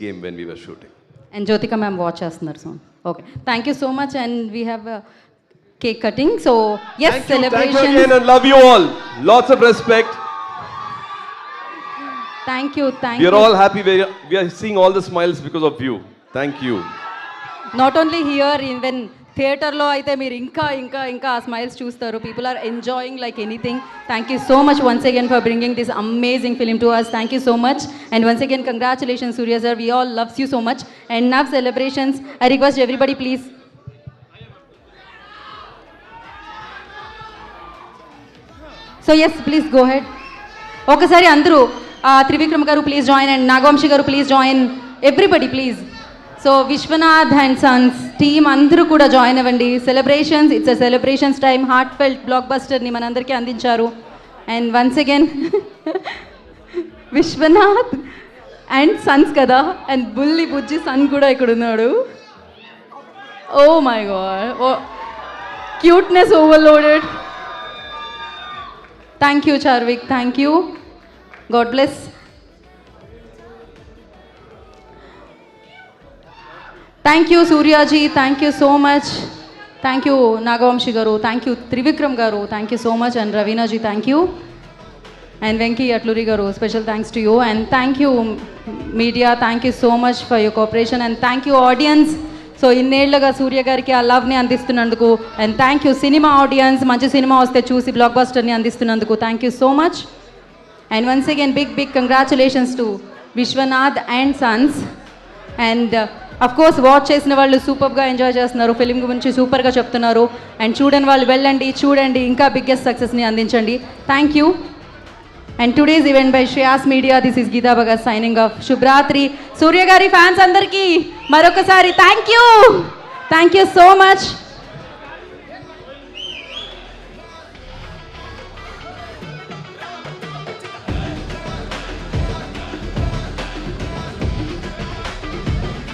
game when we were shooting. And Jyotika ma'am watch చేస్తున్నారు soon. Okay. Thank you so much and we have a cake cutting. So yes, Thank celebration. you again and love you all. Lots of respect. Thank you. We are all happy. We are seeing all the smiles because of you. Thank you. Not only here, even థియేటర్లో అయితే మీరు ఇంకా ఇంకా ఇంకా ఆ smiles చూస్తారు. People are enjoying like anything. Thank you so much once again for bringing this amazing film to us. Thank you so much and once again congratulations Suriya sir. We all loves you so much and now celebrations. I request everybody please. So yes please go ahead. ఒకసారి అందరూ Trivikram garu please join and Nagavamsi garu please join. Everybody please. So Vishwanath and sons team అందరూ కూడా join అవ్వండి. Celebrations, it's a celebrations time. Heartfelt block బస్టర్ని మనందరికీ అందించారు. And once again Viswanath and sons కదా, and బుల్లి బుజ్జి సన్ కూడా ఇక్కడ ఉన్నాడు. Oh my god, oh cuteness overloaded. Thank you Charvik, thank you. God bless. Thank you Suryaji, thank you so much. Thank you Nagavamsi గారు, థ్యాంక్ యూ త్రివిక్రమ్ గారు, thank you so much. And Raveenaji thank you. And Venky Atluri గారు special thanks to you. And thank you media, thank you so much for your cooperation. And thank you audience. So ఇన్నేళ్లుగా సూర్య గారికి ఆ లవ్ని అందిస్తున్నందుకు. And thank you cinema audience, మంచి cinema వస్తే చూసి block బస్టర్ని అందిస్తున్నందుకు. Thank you so much. And once again big congratulations to Viswanath and sons. And of course watch చేసిన వాళ్ళు సూపర్గా ఎంజాయ్ చేస్తున్నారు, ఫిలిం గురించి సూపర్గా చెప్తున్నారు. అండ్ చూడని వాళ్ళు వెళ్ళండి, చూడండి, ఇంకా బిగ్గెస్ట్ సక్సెస్ని అందించండి. Thank you. And today's event by Shreyas media. This is Geetha Bhagat signing off. శుభరాత్రి. సూర్య గారి ఫ్యాన్స్ అందరికీ మరొకసారి థ్యాంక్ యూ సో మచ్.